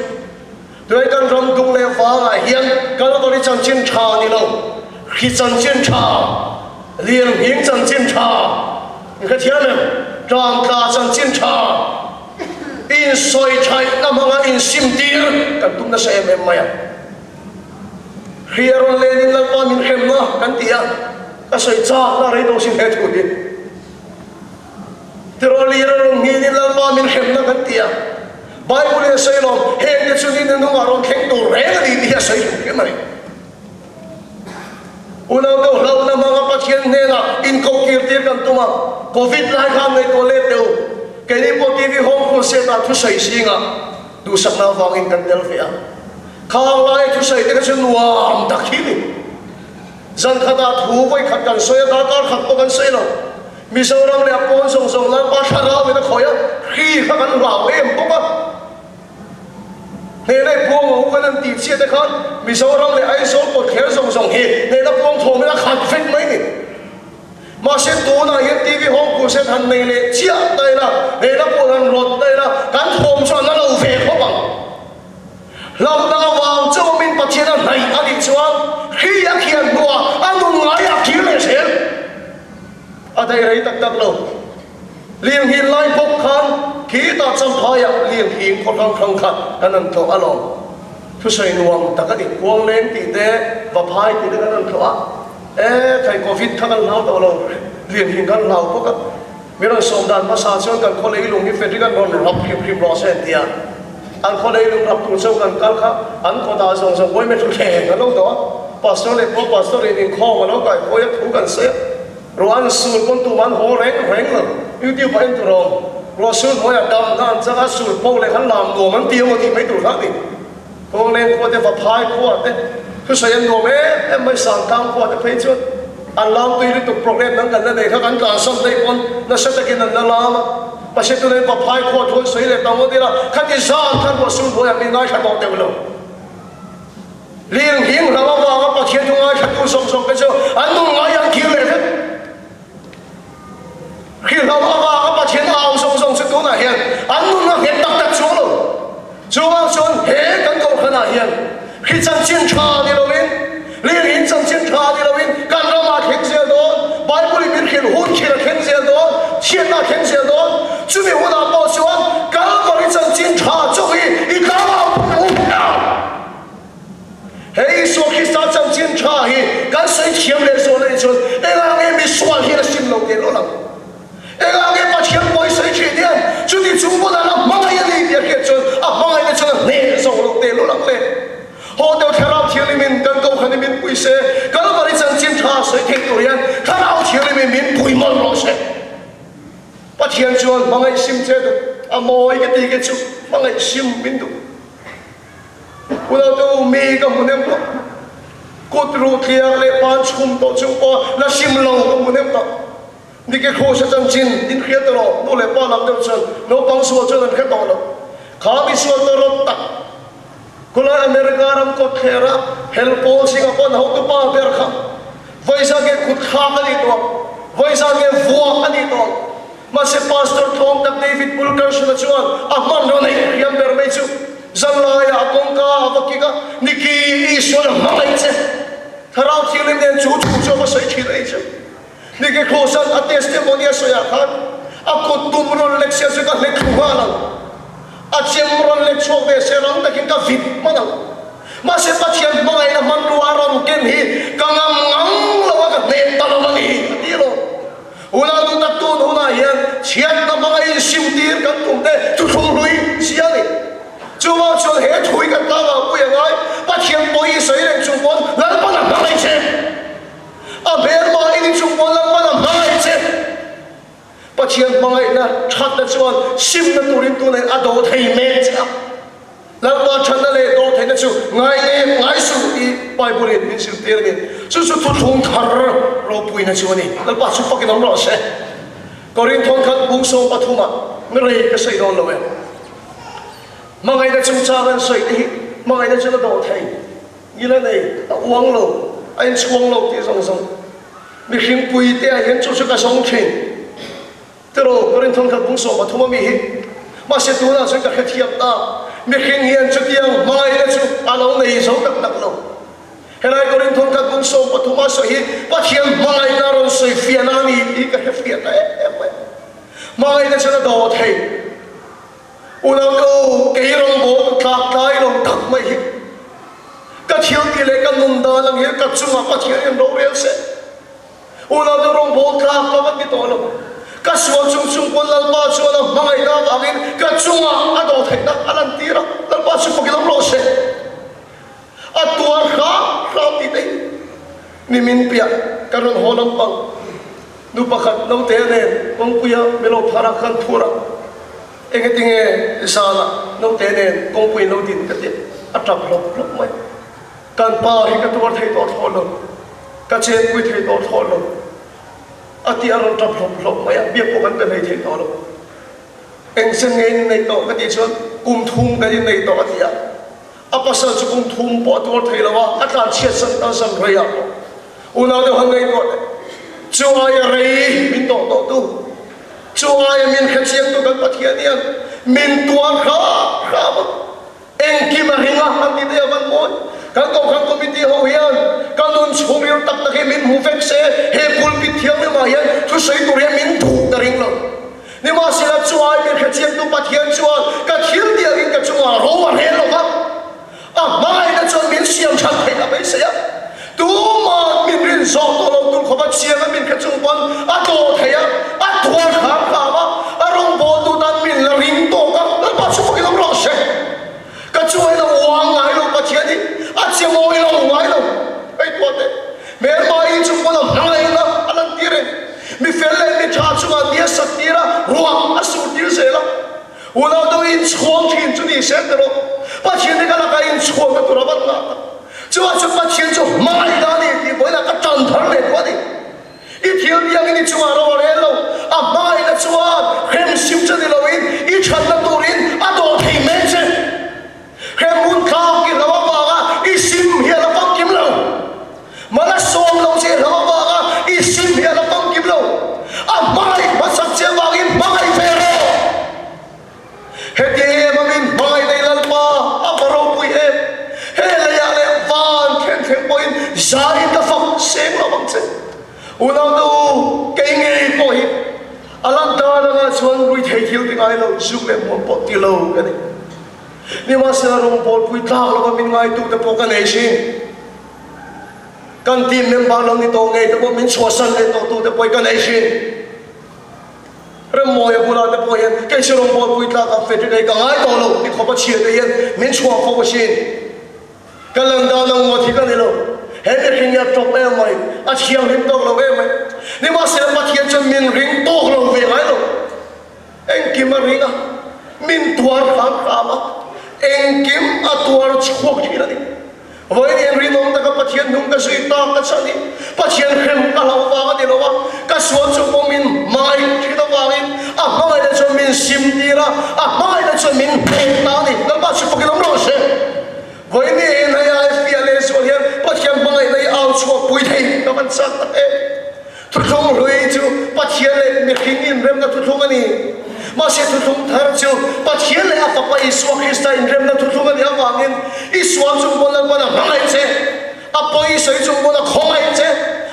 rồi căn rong tung lệ phá lại hiện căn nó đi chân chiến trả đi lâu khi chân chiến trả liền hiện chân chiến trả cái thiên này rằng ta chân chiến trả in soi chai na mga in simtir kan tum na sa maya hieron lenin lang pa min hem na kan tia ka soi cha na rai do sin he thu ni tiroliron nginin lang pa min hem na kan tia bible say lo he ni chu ni nu aron kheng tu re na di dia sai ke mai unaw do law na mga patient ne na in ko kirtir kan tuma covid lai kham nei ko le teu cái này có TV home của xe ta thu sấy xí ngà đủ sắc nào vang in cần del phía khang lai thu sấy cái chân nuam đặc khí đi dân khát ta thu với khát cần soi ta khát có cần soi đâu mi sau đó lại pon song song lan ba thà ra với nó khỏi á khi khát cần vào em bốc á này này buông ngủ cái lần tìm xe đấy khát mi sau đó lại ai số một khéo song song hi này nó buông thùng nó khát phết mấy nè mà sẽ tu na hiện TV home của sẽ thành này lệ chia đây là để nó buồn thành lột đây là cán thùng cho nó lâu về khó bằng lâu nào vào cho mình bắt chuyện này anh đi xuống khi ăn hiền đùa ăn đồ ngái ăn kiếm này sẽ ở đây đấy tắc lâu liền hiện lại bốc khăn khi ta trong thái liền hiện có khăn khăn cáiนั้นthọ alo thứ sai nuông ta cái đi quăng lên thì thế và phai thì cáiนั้นthọ thầy covid thằng ăn lao tàu lâu liền hình gan lao bốc á mấy lần sôm đàn massage cho cần có lấy lùng cái phết gan ngon rập phim lo sen tia anh có lấy lùng rập tụi sâu cần cắt khá anh có đào sòng sòng quay mấy chục thẻ cái lâu đó pastor le po pastor in kho ma lo kai ko ya thu kan se ro an sul kon tu man ho reng lo youtube pa en tu ro ro sul mo ya dam nan cha a sul po le kan lam do man ti mo ti mai tu kha ni ko le ko te fa phai ko te ku sa yan do me em mai sang tang ko te phei chu an lam tu ri tu program nang kan le kha kan ka som dei pon na sa ta kin na lam pa se tu le pa phai ko thoi sei le ta mo ti la kha ti san khan ro sul mo ya mi ngai kha do te lo liên hiến là bao giờ các thiên chúng ai thật tu sống sống cái chỗ anh tu ngay ăn kia về thế khi là bao giờ các thiên ao sống sống sẽ tu này hiện anh tu nó hiện tập tập xuống rồi chúa chúa hết cần cầu khẩn này hiện khi chân chiến tra đi đâu bên liên hiến chân chiến tra đi đâu bên cần đâu mà khen gì đó bài bồ bên khen hôn kia là khen gì đó thiên là khen gì đó chú mình hôn là bao nhiêu cần có đi chân chiến tra cho đi cả vào hey so khi sa chân chiến tra hi cái sấy chiếm lên số lên số em ang em bị xoan hi là sim lâu tiền lắm em ang em bắt chiếm bồi sấy chuyện đi chú đi chúng tôi là mang ai đi đi kia chôn mang ai đi chôn nè số lâu tiền lắm lên họ đều theo lao thiên mình cần cầu khẩn mình bùi xe cái đó đi chân chiến tra sấy thiên tổ yên theo lao thiên mình bùi mòn lo xe bắt thiên chôn mang ai sim chơi được mọi cái gì cái chú mang ai sim mình được Udah tu mi kemudian tu, kutru tiang lepan chum to chum po la sim long kemudian tu, ni ke kho sa chan chin din khia to lo, no lepan lam dem chan, no pang suwa chan khia to lo, kami suwa to lo tak, kula Amerika ram ko khera, helpol Singapore na tu pa ber kha, vaisa ke kut kha ani to, vaisa ke vua ani to, masih pastor Tom tak David Pulkar sudah cuan, ahman ro nei yang ber mai chu. Zanlaya akongka avakika niki iswar malai che tharau thilim den chu cho ma sai thi rei che niki khosan a testimony so ya khan akut tumron leksya se ka lekhuwa la a chemron lekcho be se rang takin ka vit mana ma se pathian mangai na manruwa ron ken hi kangam ngang lawa ka ne talawani ti lo una du ta tu una yan chiat na mangai simtir kan tumte tu thung lui sia ni chú bao chú hết thổi cái ta vào bây giờ nói bắt thiên bồi sấy lên Trung Quốc lần bắt làm ngay chứ à bên ngoài đi Trung Quốc lần bắt làm ngay chứ bắt thiên ngay na chặt na chuan sim na turin tu này à đồ thầy mẹ chứ lần bắt chặt na lệ đồ thầy na chu ngay su đi bài bồi mình xin tiền mình chú thu thùng thar rồi bùi na chuan này lần bắt chú bắt cái nón rồi sẽ có riêng thôn khát bung sông bắt thu mà người cái sấy đòn rồi mang ai đã chung chaกันsợi đi mang ai đã cho nó đổ thầy như thế này uống lẩu anh uống lẩu thì xong xong mình khiến bùi té hiện cho cái sống thìn thế rồi có đến thôn khát bung sông mà thua mà mình mà sẽ tu nào sẽ cả thiệp ta mình khiến hiện cho tiếng mang ai đã chung anh ông này sống đặc đặc lẩu hiện nay có đến thôn khát bung sông mà thua mà sợi bắt hiện mang ai đã rồi sợi phiền anh đi cả phiền đấy mang ai đã cho nó đổ thầy ulang tu kei rong bo tak tai rong tak mai hi ka thiau ti le ka nun da lang hi ka chunga pa thiau em ro rel se ulang tu rong bo tak ka ba ki to lo ka suwa chung chung kon lal ba chu na mangai da angin ka chunga a do thai na alan ti ra lal ba chu pa ki lam ro se a tuar kha ti dei ni min pia ka ron ho lam pang nu pakhat no te ne ong puya melo phara khan thura anh cái tiếng sao là nấu thế này công việc nấu tiền cái gì ăn trap lộc lộc mấy cần pa thì cái tuột thấy tuột thôi rồi cái chết quý thấy tuột thôi rồi ăn thì ăn trap lộc lộc mấy biết có vấn đề này thấy tuột rồi anh xem nghe này tuột cái gì chứ cùng thum cái gì này tuột gì à apa sao chứ cùng thum bỏ tuột thấy là wa ăn cả chết sân ta sân rồi à unau đâu hàng ngày tuột chúa ai rei mình tuột tu chúa ai mình khát chiếc tu cần bắt hiện niên mình tuan khá mà anh kim mà hình anh đi theo văn môn các cậu biết đi hậu hiền các luôn xuống yêu tập là cái mình hú phép xe hệ phun bị thiếu nhưng mà hiện chú sấy tụi em mình thủ ta rình lắm nhưng mà sẽ là chúa ai mình khát chiếc tu bắt hiện chúa các thiếu địa cái các chúa à rô mà hết rồi à mai đã cho mình xiêm chặt thấy là mấy xe tu mà mình rin gió to lâu tu không bắt xiêm mình khát chung quân à tổ thấy à tuan khám mà rong bộ tu tan mình là rin to các nó bắt chú phải làm rõ xe cái chú ấy là hoàng ngài luôn bắt hiện đi chiêm môi là ngài luôn cái ruộng à sụt như thế là u nào đâu in chuông thiên chú đi xét rồi bắt thiên này cái là cái in chuông cái tụi nó bắt nạt chú bắt thiên chú mai đó đi thì với là cái trần thắng này quá đi ít thiếu đi anh đi chú rồi đấy lâu à mai là chú hem xíu cho đi lâu ít chân là tụi in à đồ thì mẹ chứ hem muốn khao kia là bao ít sim hiện là bao kiếm lâu mà nó xôm lâu chứ là bao ít sim hiện là bao kiếm lâu à mai mà sắp xếp vào in mai về rồi hết đi mà mình mai đây là ba à bà râu bụi em hết là ya lệ van khen khen bụi giải cái phong sáng là bằng chân u nào đâu cái nghề bụi à lần đó là chuan bụi thấy thiếu thì ai lâu giúp em một bộ tiêu lâu cái này nhưng mà sẽ rong bột bụi tao là mình ngay tu tập cái này xin cần tìm em bao lâu thì tôi nghe tôi mình xóa sân lên tôi tu tập cái này xin rồi mọi người là tập bồi cái sự rong bột bụi tao gặp phải cái cái ai tôi lâu thì không có chuyện đấy mình xóa không có xin cái lần đó nó ngồi thì cái này lâu hết cái kinh nghiệm trong em mày à chiang hình đâu lâu em mày nhưng mà sẽ bắt hiện cho mình ring to lâu về ai lâu anh kim mà ring à mình tuar khám khám à anh kim à tuar chuộc gì đó đi với anh ring ông ta cái bắt hiện đúng cái suy ta cái sao đi bắt hiện hem cái lâu vào cái lâu vào cái số chúng của mình mai thì nó vào in à mai là cho mình sim đi ra à mai là cho mình thêm ta đi nó bắt chụp cái lồng rồi sẽ với anh này ai phía lên xuống hiện bắt hiện mai này ao chuộc bụi thây nó vẫn sát em thu thung rồi chú bắt hiện lên mình kinh nghiệm rem nó thu thung anh mà sẽ thu thung thar chú bắt hiện lên áp phải Isua Christa in rem nó thu thung anh vang in Isua chúng bọn nó mang lại chứ áp phải sợi chúng bọn nó không lại chứ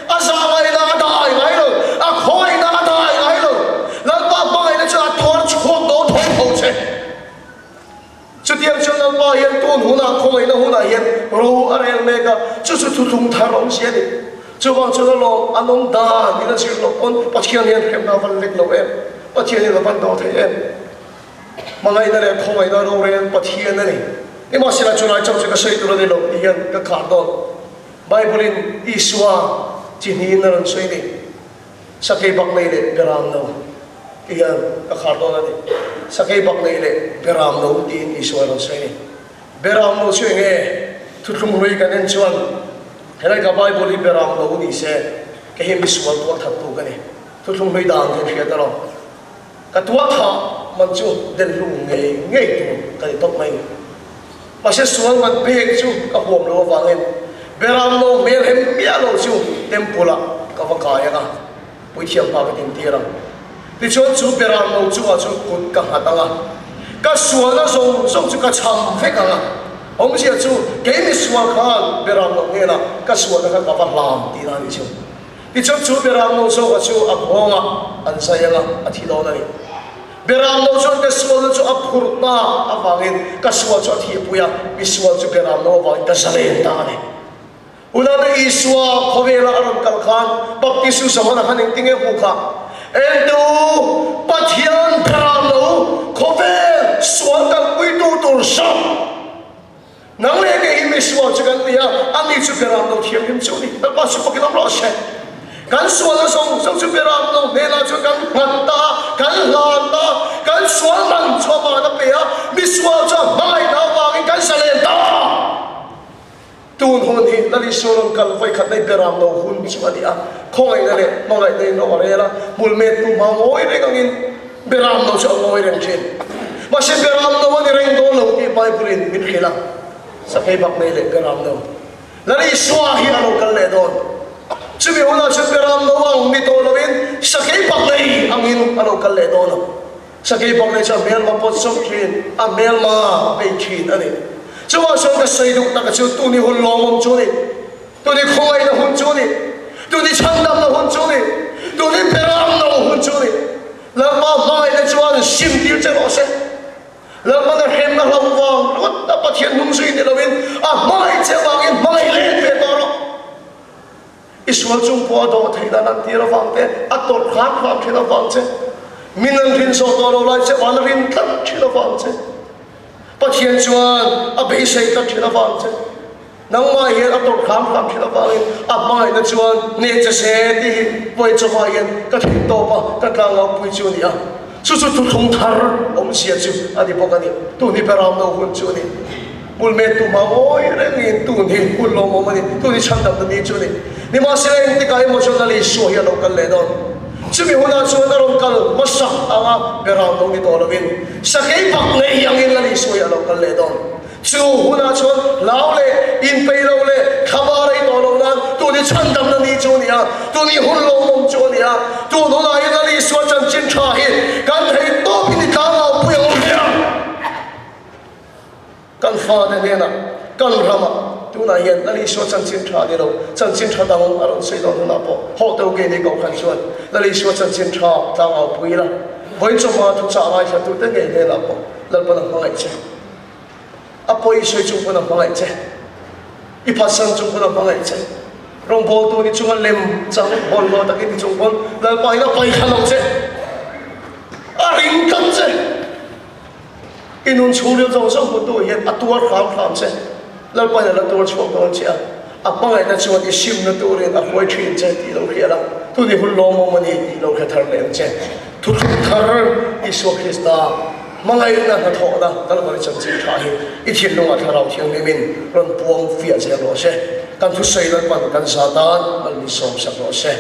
à sao vậy nó đại vậy rồi à khói nó đại vậy rồi lần ba bài nó cho thor chuộc đó thổi hậu chứ chú tiếng cho nó ba hiện tuôn hú na khói nó hú na hiện ru ở đây mega chú thu thung thar ông sẽ đi chú bọn chú nó lo anh ông đa đi nó chỉ lo con bắt hiện hiện em nào vẫn lịch lâu em bắt hiện là vẫn đó thấy em mà ngày nay không ai nào rồi em bắt hiện này nhưng mà sẽ là chú nói trong cái sợi tụi nó đi lâu hiện cái khát đó Bible in Isua chỉ nhìn nó lần suy đi sa cây bạc này để beram đâu hiện cái khát đó này sa cây bạc này để beram đâu đi in Isua lần suy đi beram đâu suy nghe thu thung rồi cái nên chuan thế này cái Bible in beram đâu đi sẽ cái hình Isua tuột thật tu cái này thu thung rồi đàn thì phía đó cái tuột thà mình chú đến lùng nghe tu cái tóc này mà sẽ xuống mình bê chú cái hòm lúa vàng em beram đâu mel hem mía đâu chú tempula cái vật cái à buổi chiều vào cái tiền tiền rồi thì chú beram đâu chú à chú cút cái hạt à cái xuống nó xong chú cái chăm phết à ông sẽ chú cái mi xuống khăn beram đâu nghe là cái xuống nó cái vật làm đi ra đi chú thì chú beram đâu xong cái chú áp hong à anh say à thì đó này beram đâu chú cái xuống nó chú áp hụt na áp vàng em cái xuống chú thì bùi à mi xuống chú beram đâu vàng cái salen ta này una na Isua khovela aron kalkhan baptisu samana khaning tinge hukha endo pathian beram lo khovel suan kal puitu tur sa nang le ke imi suan chukan tia ani chu beram lo thiam him chu ni ba su pakilam lo she kan suan la song chu beram lo ne la chu kan ngata kan lan ta kan suan man chu ma na pe a mi suan cha mai na wa kan salen ta tuôn hôn hi nali solon kal vai khat nei beram no hun chwali a khoi na le no lai nei no re la bulmet tu ma ngoi re kangin beram no cha ngoi reng chen ma se beram no ni reng do lo ki bai purin min khila sa kai bak nei le beram no nali swa hi alo kal le don chu bi hona chu beram no wang mi to lovin sa kai bak nei angin alo kal le don sa kai bak nei cha mel ma pot som khin a mel ma be khin ani chú à xong cái xây dựng cái chú tu ni hôn lo mồm chú đi tu ni khôi là hôn chú đi tu ni chăn đâm là hôn chú đi tu ni beram là hôn chú đi lần mà mai là chú anh sim tiêu cho nó sẽ lần mà nó hem là lòng vàng nó đã bắt hiện nung suy thì là bên à mai sẽ vàng in mai lên về đó Israel Trung Quốc đó thấy là năng tiêu là vàng thế à tốt khác vàng thì là vàng chứ mình ăn rin sốt đó lại sẽ vàng rin tất thì là vàng chứ bắt hiện chuan à bị say tất thì là vàng chứ nang mai hiện à tốt khám thì là vàng à mai nó chuan nè cho xe thì với cho mai hiện cái thịt to mà cái càng ngọc bùi chuan đi à chu thung thar om sia chu ani pokani tu ni peram no hun chu ni bulme tu ma oi rengin tu ni kullo mo mani tu ni chandam ni chu ni ma sila ti kai emotionally so ya local le don chumi huna chu na rom kal masak anga peram no ni tolovin sakai pak nei yang in lali so ya local le don chu huna chu lao le in pe lo le khabarai tolong na tu ni chandam ni chu ni a tu ni hullo mom chu ni a tu no na in lali so chan chin tha hi kan thei to ni ka lao pu yo ya kan fa de ne na kan rama tu na yen lali so chan chin tha de lo chan chin tha da ngom aron sei do na po ho to ge ni ko khan chuan lali so chan chin tha ta ngau pui la voi cho ma tu cha mai sa tu te ge ne la po lal pa na ngai che apoi soi chung pa na ngai che I pasang chung pa na ngai che rong bol tu ni chung lem chang bol lo ta ki ni chung bol lal pa ina pai khan lo che aring kan che inun chulio zong song ko tu yen atuar kham kham che lal pa na tur chok don che a pangai na chuan I sim na tu rin a hoi thin che ti lo hia la tu ni hul lo mo mani ti lo kha thar lem che tu thar Isu Krista mangai na na tho na dal bari chang chin tha hi I thin lo nga tharau thiang ni min ron puang fia che lo se kan thu sei lan pan kan satan mal ni som sak lo se